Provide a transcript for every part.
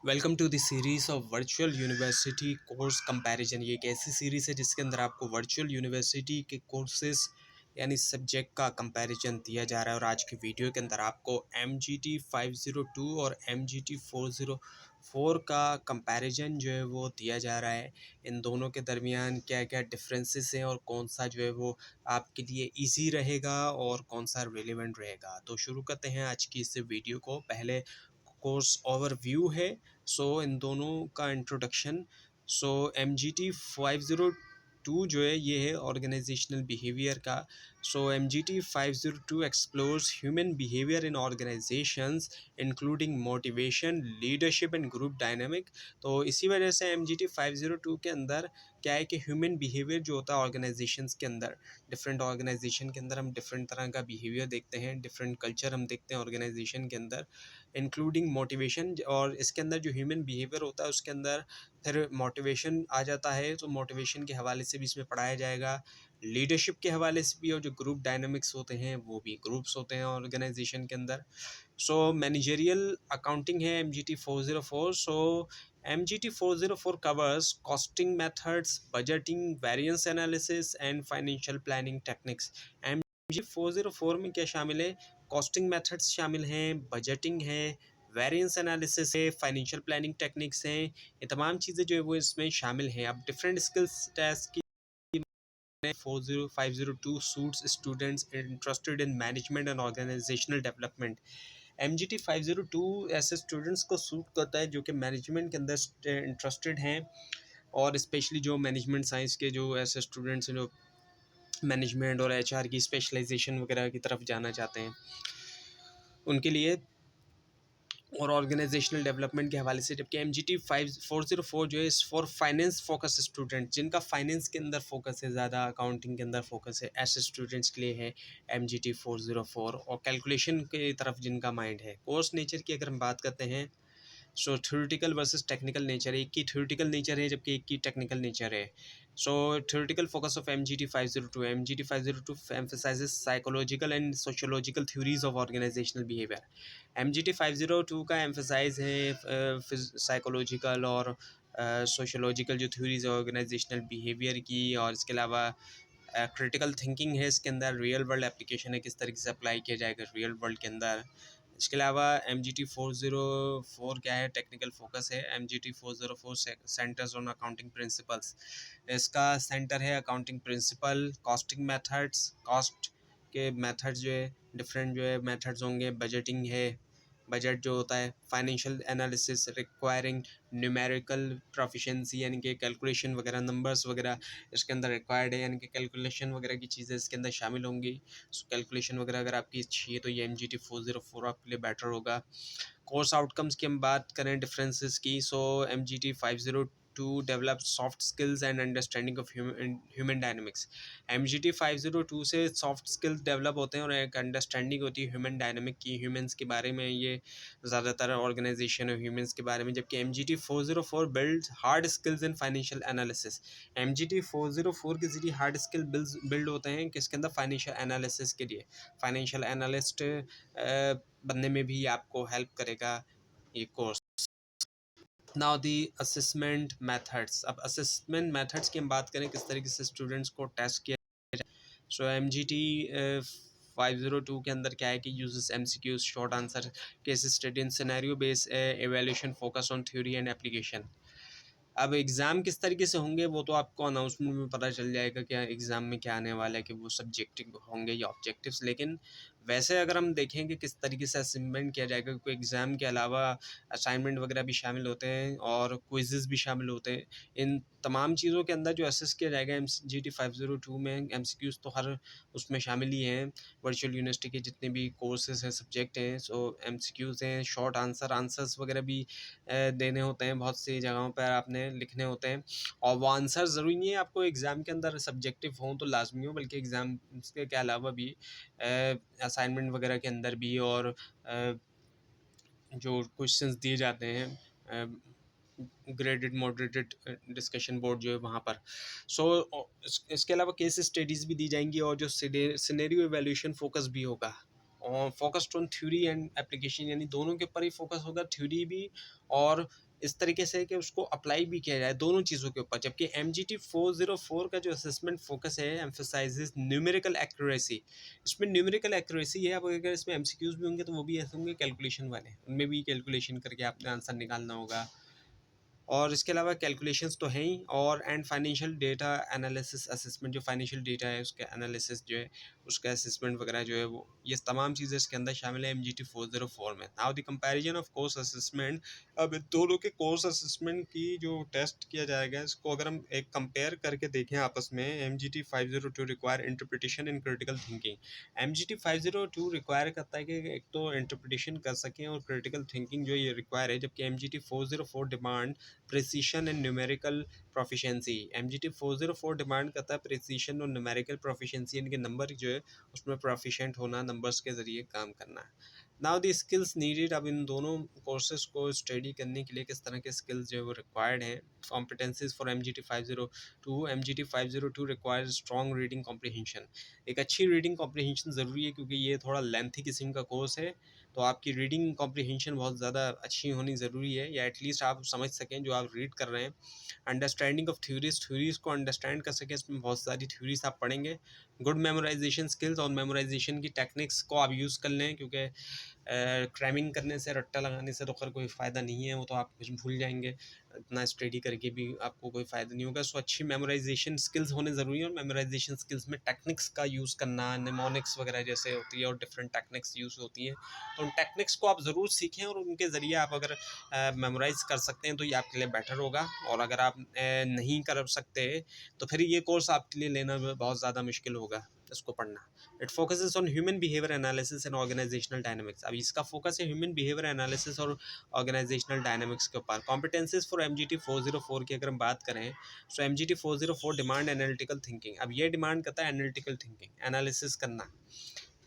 Welcome to the series of virtual university course comparison. ये एक ऐसी सीरीज़ है जिसके अंदर आपको वर्चुअल यूनिवर्सिटी के कोर्सेज यानी सब्जेक्ट का कंपैरिजन दिया जा रहा है। और आज की वीडियो के अंदर आपको MGT 502 और MGT 404 का कंपैरिजन जो है वो दिया जा रहा है। इन दोनों के दरमियान क्या क्या डिफरेंसेस हैं और कौन सा जो है वो आपके लिए इजी रहेगा और कौन सा रिलेवेंट रहेगा। तो शुरू करते हैं आज की इस वीडियो को। पहले कोर्स ओवरव्यू है। इन दोनों का इंट्रोडक्शन। MGT 502 जो है ये है ऑर्गेनाइजेशनल बिहेवियर का। MGT 502 explores human behaviour in organisations including motivation, leadership and group dynamic. तो इसी वजह से MGT 502 के अंदर क्या है कि ह्यूमन बिहेवियर जो होता है ऑर्गेनाइजेशंस के अंदर, डिफरेंट ऑर्गेनाइजेशन के अंदर हम डिफरेंट तरह का बिहेवियर देखते हैं, डिफरेंट कल्चर हम देखते हैं ऑर्गेनाइजेशन के अंदर, इंक्लूडिंग मोटिवेशन। और इसके अंदर जो ह्यूमन बिहेवियर होता है उसके अंदर फिर मोटिवेशन आ जाता है। तो मोटिवेशन के हवाले से भी इसमें पढ़ाया जाएगा, लीडरशिप के हवाले से भी, और जो ग्रुप डायनामिक्स होते हैं वो भी, ग्रुप्स होते हैं ऑर्गेनाइजेशन के अंदर। मैनेजरियल अकाउंटिंग है MGT 404। MGT 404 covers costing methods, budgeting, variance analysis and financial planning techniques। MGT 404 में क्या शामिल है? कॉस्टिंग मेथड्स शामिल हैं, बजटिंग है, वेरिएंस एनालिसिस है, फाइनेंशियल प्लानिंग टेक्निक्स हैं। ये तमाम चीज़ें जो है वो इसमें शामिल हैं। अब डिफरेंट स्किल्स टेस्ट की 40502 suits students interested in management and organizational development। MGT 502 ऐसे स्टूडेंट्स को सूट करता है जो कि मैनेजमेंट के अंदर इंटरेस्टेड हैं, और स्पेशली जो मैनेजमेंट साइंस के जो ऐसे स्टूडेंट्स हैं जो मैनेजमेंट और HR की स्पेशलाइजेशन वगैरह की तरफ जाना चाहते हैं उनके लिए, और ऑर्गेनाइजेशनल डेवलपमेंट के हवाले से। जबकि MGT 404 जो है फॉर फाइनेंस फोकस स्टूडेंट, जिनका फाइनेंस के अंदर फोकस है, ज़्यादा अकाउंटिंग के अंदर फोकस है, ऐसे स्टूडेंट्स के लिए है MGT 404। और कैलकुलेशन की तरफ जिनका माइंड है। कोर्स नेचर की अगर हम बात करते हैं, थ्योरेटिकल वर्सेस टेक्निकल नेचर, एक की थ्योरेटिकल नेचर है जबकि एक की टेक्निकल नेचर है। Theoretical focus of MGT 502, MGT 502 emphasizes psychological and sociological theories of organizational behavior। MGT 502 का एम्फसाइज है साइकोलॉजिकल और सोशोलॉजिकल जो थ्योरीज है ऑर्गेनाइजेशनल बिहेवियर की, और इसके अलावा क्रिटिकल थिंकिंग है इसके अंदर, रियल वर्ल्ड एप्लीकेशन है, किस तरीके से अप्लाई किया जाएगा रियल वर्ल्ड के अंदर। इसके अलावा MGT 404 क्या है? टेक्निकल फोकस है। MGT 404 centres on accounting principles. इसका सेंटर है accounting principle, costing methods, cost के मेथड्स जो है डिफरेंट जो है मेथड्स होंगे, बजटिंग है, बजट जो होता है, financial analysis requiring numerical proficiency, यानी कि कैलकुलेशन वगैरह, नंबर्स वगैरह इसके अंदर रिक्वायर्ड है, यानी कि कैलकुलेशन वगैरह की चीज़ें इसके अंदर शामिल होंगी। कैलकुलेशन वगैरह अगर आपकी अच्छी है तो ये MGT 404 आपके लिए बेटर होगा। कोर्स आउटकम्स की हम बात करें डिफरेंसेस की, MGT 502 develop soft skills and understanding of human dynamics. MGT 502 से सॉफ्ट स्किल्स डेवलप होते हैं और एक अंडरस्टैंडिंग होती है ह्यूमन डायनामिक की, ह्यूमंस के बारे में, ये ज़्यादातर ऑर्गेनाइजेशन और ह्यूमंस के बारे में। जबकि MGT 404 build hard skills in financial analysis. MGT 404 के ज़रिए हार्ड स्किल बिल्ड होते हैं किसके अंदर? फाइनेंशियल एनालिसिस के लिए। फाइनेंशियल एनालिस्ट बनने में भी आपको हेल्प करेगा ये course. Now the assessment methods. अब असेसमेंट मेथड्स की हम बात करें, किस तरीके से स्टूडेंट्स को टेस्ट किया जाए। MGT 502 के अंदर क्या है कि uses MCQs, short answer, case study and scenario base evaluation, focus on theory and application. अब एग्ज़ाम किस तरीके से होंगे वो तो आपको अनाउंसमेंट में पता चल जाएगा कि एग्ज़ाम में क्या आने वाला है, कि वो सब्जेक्टिव होंगे या ऑब्जेक्टिव्स। लेकिन वैसे अगर हम देखें कि किस तरीके से असेसमेंट किया जाएगा, क्योंकि एग्ज़ाम के अलावा असाइनमेंट वगैरह भी शामिल होते हैं और क्विज़ेस भी शामिल होते हैं। इन तमाम चीज़ों के अंदर जो असेस किया जाएगा MGT 502 में, MCQs तो हर उसमें शामिल ही हैं। वर्चुअल यूनिवर्सिटी के जितने भी कोर्सेज हैं, सब्जेक्ट हैं, MCQs हैं, शॉर्ट आंसर्स वगैरह भी देने होते हैं। बहुत सी जगहों पर आपने लिखने होते हैं, और वो आंसर ज़रूरी नहीं है आपको एग्ज़ाम के अंदर सब्जेक्टिव हों तो लाजमी हो, बल्कि एग्ज़ाम के अलावा भी असाइनमेंट वगैरह के अंदर भी, और जो क्वेश्चंस दिए जाते हैं ग्रेडेड मॉडरेटेड डिस्कशन बोर्ड जो है वहाँ पर। इसके अलावा केस स्टडीज़ भी दी जाएंगी, और जो सिनेरियो एवेल्यूशन फोकस भी होगा, focused on theory and application, यानी दोनों के ऊपर ही फोकस होगा, थ्योरी भी और इस तरीके से कि उसको अप्लाई भी किया जाए, दोनों चीज़ों के ऊपर। जबकि MGT 404 का जो असेसमेंट फोकस है एम्फेसाइजेस न्यूमेरिकल एक्यूरेसी। इसमें न्यूमेरिकल एक्यूरेसी है, अब अगर इसमें MCQs भी होंगे तो वो भी ऐसे होंगे कैलकुलेशन वाले, उनमें भी कैलकुलेशन करके आपने आंसर निकालना होगा। और इसके अलावा कैलकुलेशंस तो हैं ही, और and financial data analysis assessment, जो फाइनेंशियल डेटा है उसके एनालिसिस जो है, उसका असेसमेंट वगैरह जो है वो, ये तमाम चीज़ें इसके अंदर शामिल है MGT 404 में। Now the comparison of course assessment, अब इन दोनों के कोर्स असेसमेंट की जो टेस्ट किया जाएगा, इसको अगर हम एक कंपेयर करके देखें आपस में, MGT 502 require interpretation in critical thinking. MGT 502 require करता है कि एक तो इंटरप्रिटेशन कर सकें और क्रिटिकल थिंकिंग जो ये रिक्वायर है, जबकि MGT 404 demand precision and numerical proficiency. MGT 404 demand करता है प्रिसीशन और न्यूमेरिकल प्रोफिशेंसी, इनके नंबर जो है उसमें प्रोफिशेंट होना, नंबर्स के ज़रिए काम करना। नाउ द स्किल्स नीडेड, अब इन दोनों कोर्सेज को स्टडी करने के लिए किस तरह के स्किल्स जो है वो रिक्वायर्ड हैं। Competencies for MGT 502। MGT 502 required strong reading comprehension. एक अच्छी रीडिंग कॉम्प्रिहेंशन ज़रूरी है, क्योंकि ये थोड़ा लेंथी किस्म का कोर्स है, तो आपकी रीडिंग कॉम्प्रिहेंशन बहुत ज़्यादा अच्छी होनी ज़रूरी है, या एटलीस्ट आप समझ सकें जो आप रीड कर रहे हैं। अंडरस्टैंडिंग ऑफ थ्योरीज को अंडरस्टैंड कर सकें, इसमें बहुत सारी थ्योरीज आप पढ़ेंगे। गुड मेमोराइजेशन स्किल्स, और मेमोराइजेशन की टेक्निक्स को आप यूज़ कर लें, क्योंकि क्रैमिंग करने से, रट्टा लगाने से तो खैर कोई फ़ायदा नहीं है, वो तो आप कुछ भूल जाएंगे, इतना स्टडी करके भी आपको कोई फ़ायदा नहीं होगा। सो अच्छी मेमोराइजेशन स्किल्स होने ज़रूरी है, और मेमोराइजेशन स्किल्स में टेक्निक्स का यूज़ करना, निमोनिक्स वगैरह जैसे होती है और डिफरेंट टेक्निक्स यूज़ होती हैं, तो उन टेक्निक्स को आप ज़रूर सीखें, और उनके ज़रिए आप अगर मेमोराइज़ कर सकते हैं तो ये आपके लिए बेटर होगा। और अगर आप नहीं कर सकते तो फिर ये कोर्स आपके लिए लेना बहुत ज़्यादा मुश्किल होगा, इसको पढ़ना। It focuses on human behaviour analysis and organisational dynamics. अब इसका फोकस है ह्यूमन बिहेवियर एनालिसिस और ऑर्गेनाइजेशनल डायनामिक्स के ऊपर। कॉम्पिटेंसीज फॉर MGT 404 की अगर हम बात करें, तो MGT 404 डिमांड एनालिटिकल थिंकिंग। अब ये डिमांड करता है एनालिटिकल थिंकिंग, एनालिसिस करना।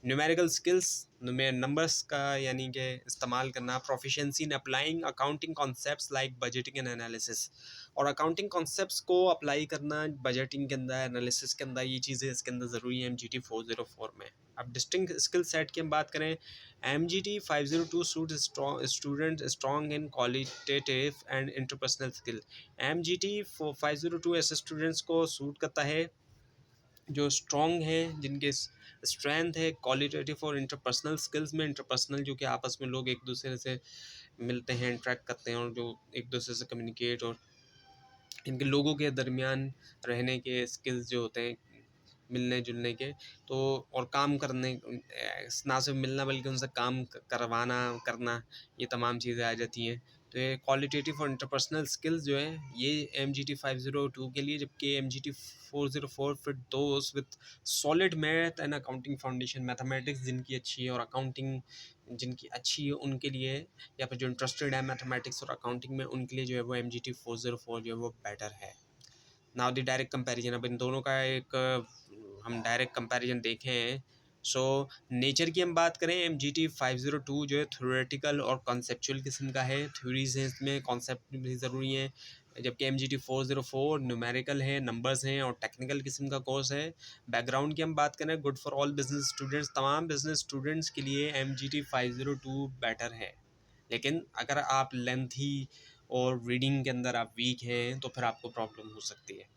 न्यूमेरिकल स्किल्स में नंबर्स का यानी कि इस्तेमाल करना। Proficiency in applying accounting concepts like budgeting and analysis, और अकाउंटिंग कॉन्सेप्ट्स को अप्लाई करना बजटिंग के अंदर, एनालिसिस के अंदर, ये चीज़ें इसके अंदर ज़रूरी है MGT 404 में। अब डिस्टिंक्ट स्किल सेट की हम बात करें, MGT 502 suit student strong in qualitative and interpersonal skill. MGT 502 ऐसे स्टूडेंट्स को सूट करता है जो स्ट्रॉन्ग हैं, जिनके स्ट्रेंथ है क्वालिटेटिव और इंटरपर्सनल स्किल्स में। इंटरपर्सनल जो कि आपस में लोग एक दूसरे से मिलते हैं, इंटरेक्ट करते हैं, और जो एक दूसरे से कम्युनिकेट और इनके लोगों के दरमियान रहने के स्किल्स जो होते हैं, मिलने जुलने के, तो और काम करने, ना सिर्फ मिलना बल्कि उनसे काम करवाना करना, ये तमाम चीज़ें आ जाती हैं। तो ये क्वालिटेटिव और इंटरपर्सनल स्किल्स जो है ये MGT 502 के लिए, जबकि MGT 404 fit those with solid math and accounting foundation. Mathematics जिनकी अच्छी है और अकाउंटिंग जिनकी अच्छी है उनके लिए, या फिर जो इंटरेस्टेड है मैथमेटिक्स और अकाउंटिंग में, उनके लिए जो है वो MGT 404 जो है वो बेटर है। नाउ द डायरेक्ट कंपैरिजन, अब इन दोनों का एक हम डायरेक्ट कंपैरिजन देखें। सो नेचर की हम बात करें, MGT 502 जो है थ्योरेटिकल और कॉन्सेप्चुअल किस्म का है, थ्योरीज हैं इसमें, कॉन्सेप्ट भी ज़रूरी हैं। जबकि MGT 404 न्यूमेरिकल है, नंबर्स हैं और टेक्निकल किस्म का कोर्स है। बैकग्राउंड की हम बात करें, good for all business students, तमाम बिजनेस स्टूडेंट्स के लिए MGT 502 बेटर है। लेकिन अगर आप लेंथी और रीडिंग के अंदर आप वीक हैं तो फिर आपको प्रॉब्लम हो सकती है।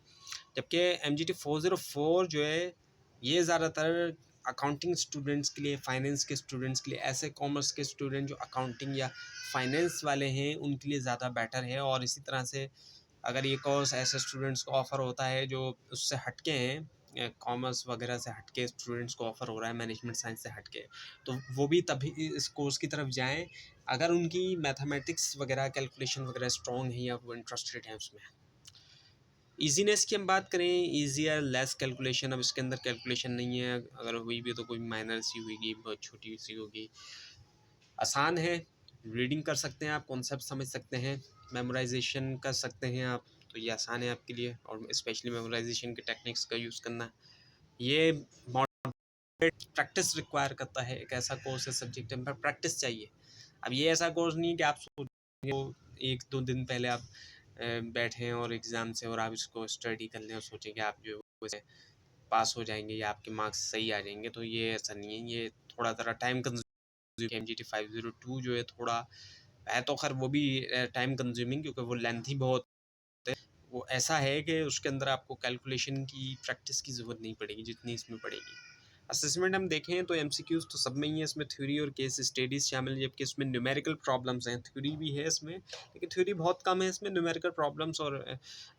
जबकि MGT 404 जो है ये ज़्यादातर अकाउंटिंग स्टूडेंट्स के लिए, फाइनेंस के स्टूडेंट्स के लिए, ऐसे कॉमर्स के स्टूडेंट जो अकाउंटिंग या फाइनेंस वाले हैं उनके लिए ज़्यादा बेटर है। और इसी तरह से अगर ये कोर्स ऐसे स्टूडेंट्स को ऑफ़र होता है जो उससे हटके हैं, कॉमर्स वगैरह से हटके स्टूडेंट्स को ऑफ़र हो रहा है, मैनेजमेंट साइंस से हटके, तो वो भी तभी इस कोर्स की तरफ जाएं अगर उनकी मैथमेटिक्स वगैरह कैलकुलेशन वगैरह स्ट्रॉन्ग है या वो इंटरेस्टेड हैं उसमें। ईजीनेस की हम बात करें, ईजी या लेस कैलकुलेशन, अब इसके अंदर कैलकुलेशन नहीं है, अगर हुई भी तो कोई माइनर सी होगी, बहुत छोटी सी होगी। आसान है, रीडिंग कर सकते हैं आप, कॉन्सेप्ट समझ सकते हैं, मेमोराइजेशन कर सकते हैं आप, तो ये आसान है आपके लिए। और स्पेशली मेमोराइजेशन के टेक्निक्स का यूज़ करना, ये प्रैक्टिस रिक्वायर करता है। एक ऐसा कोर्स है सब्जेक्ट पर प्रैक्टिस चाहिए। अब ये ऐसा कोर्स नहीं कि आप सोचें एक दो दिन पहले आप बैठें और एग्ज़ाम से और आप इसको स्टडी कर लें और सोचें कि आप जो है पास हो जाएँगे या आपके मार्क्स सही आ जाएँगे, तो ये ऐसा नहीं है, ये थोड़ा ज़रा टाइम कंज्यूमिंग एमजीटी 502 जो है थोड़ा है, तो खैर वो भी टाइम कंज्यूमिंग क्योंकि वो लेंथी बहुत है। वो ऐसा है कि उसके अंदर आपको कैलकुलेशन की प्रैक्टिस की ज़रूरत नहीं पड़ेगी जितनी इसमें पड़ेगी। असेसमेंट हम देखें तो एमसीक्यूज़ तो सब में ही है, इसमें थ्योरी और केस स्टडीज़ शामिल है, जबकि इसमें न्यूमेरिकल प्रॉब्लम्स हैं। थ्योरी भी है इसमें, लेकिन थ्योरी बहुत कम है इसमें, न्यूमेरिकल प्रॉब्लम्स और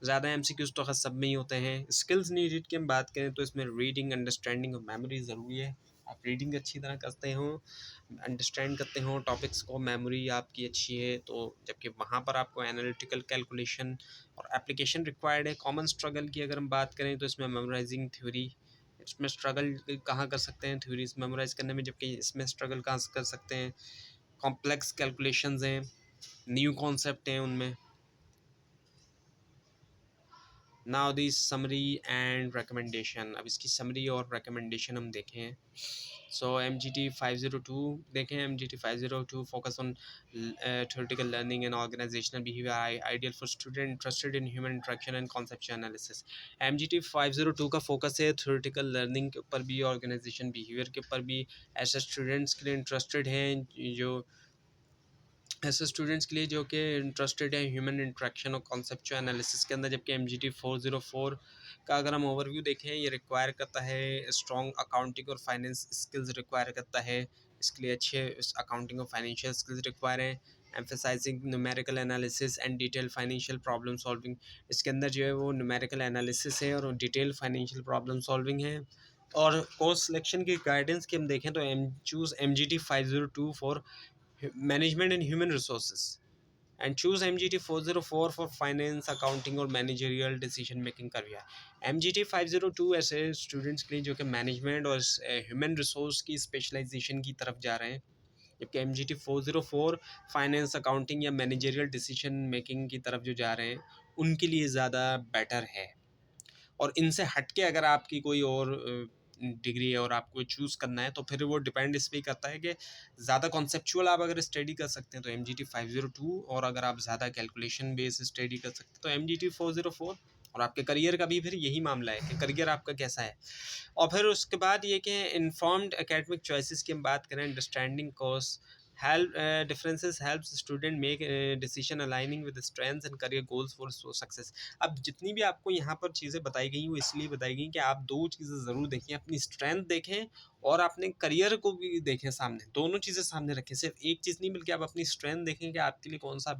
ज़्यादा एमसीक्यूज़ तो खैर सब में ही होते हैं। स्किल्स नीडेड की हम बात करें तो इसमें रीडिंग, अंडरस्टैंडिंग और मेमोरी ज़रूरी है। आप रीडिंग अच्छी तरह करते हो, अंडरस्टैंड करते हो टॉपिक्स को, मेमोरी आपकी अच्छी है, तो जबकि वहाँ पर आपको एनालिटिकल कैलकुलेशन और एप्लीकेशन रिक्वायर्ड है। कॉमन स्ट्रगल की अगर हम बात करें तो इसमें मेमोराइजिंग थ्योरी, इसमें स्ट्रगल कहाँ कर सकते हैं थ्योरीज मेमोराइज करने में, जबकि इसमें स्ट्रगल कहाँ से कर सकते हैं, कॉम्प्लेक्स कैलकुलेशंस हैं, न्यू कॉन्सेप्ट हैं उनमें। Now the summary and recommendation, अब इसकी समरी और रिकमेंडेशन हम देखें। सो MGT 502 देखें, MGT 502 focus on theoretical learning and organizational behavior, ideal for student interested in human interaction and conceptual analysis। MGT 502 का फोकस है theoretical learning के ऊपर भी, ऑर्गेनाइजेशन बिहेवियर के ऊपर भी, ऐसे स्टूडेंट्स के लिए इंटरेस्टेड हैं जो ऐसे स्टूडेंट्स के लिए जो कि इंटरेस्टेड है ह्यूमन इंटरेक्शन और कॉन्सेप्चुअल एनालिसिस के अंदर। जबकि MGT 404 का अगर हम ओवरव्यू देखें, ये रिक्वायर करता है स्ट्रॉन्ग अकाउंटिंग और फाइनेंस स्किल्स रिक्वायर करता है, इसके लिए अच्छे अकाउंटिंग और फाइनेंशियल स्किल्स रिक्वायर हैं। Emphasizing numerical analysis and detail financial problem solving, इसके अंदर जो है वो न्यूमेरिकल एनालिसिस है और डिटेल फाइनेंशियल प्रॉब्लम सॉल्विंग है। और कोर्स सिलेक्शन की गाइडेंस की हम देखें तो choose MGT 502 for management and human resources and choose MGT 404 for finance, accounting और managerial decision making career. MGT 502 ऐसे स्टूडेंट्स के लिए जो कि मैनेजमेंट और ह्यूमन रिसोर्स की स्पेशलाइजेशन की तरफ जा रहे हैं, जबकि MGT 404 फाइनेंस, अकाउंटिंग या मैनेजरियल डिसीजन मेकिंग की तरफ जो जा रहे हैं उनके लिए ज़्यादा बेटर है। और इनसे हट के अगर आपकी कोई और डिग्री है और आपको चूज़ करना है तो फिर वो डिपेंड इस पर करता है कि ज़्यादा कॉन्सेप्चुअल आप अगर स्टडी कर सकते हैं तो MGT 502, और अगर आप ज़्यादा कैलकुलेशन बेस स्टडी कर सकते हैं तो MGT 404। और आपके करियर का भी फिर यही मामला है कि करियर आपका कैसा है। और फिर उसके बाद ये कि इन्फॉर्म्ड एकेडमिक चॉइसेस की हम बात करें, understanding course help differences helps student make decision aligning with strengths and career goals for success। अब जितनी भी आपको यहाँ पर चीज़ें बताई गई वो इसलिए बताई गई कि आप दो चीज़ें ज़रूर देखें, अपनी स्ट्रेंथ देखें और अपने करियर को भी देखें सामने, दोनों चीज़ें सामने रखें। सिर्फ एक चीज़ नहीं बल्कि आप अपनी स्ट्रेंथ देखें कि आपके लिए कौन सा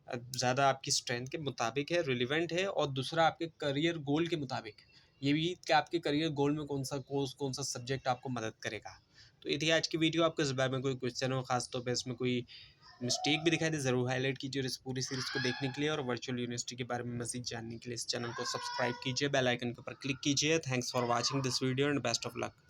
ज़्यादा आपकी स्ट्रेंथ के मुताबिक है, रिलेवेंट है, और दूसरा आपके करियर गोल के मुताबिक ये भी कि आपके करियर गोल में कौन सा कोर्स, कौन सा सब्जेक्ट आपको मदद करेगा। तो ये थी आज की वीडियो। आपको इस बारे में कोई क्वेश्चन हो, खास तौर पे इसमें कोई मिस्टेक भी दिखाई दे, ज़रूर हाईलाइट कीजिए। और इस पूरी सीरीज़ को देखने के लिए और वर्चुअल यूनिवर्सिटी के बारे में मज़ीद जानने के लिए इस चैनल को सब्सक्राइब कीजिए, बेल आइकन के ऊपर क्लिक कीजिए। Thanks for watching this video and best of luck.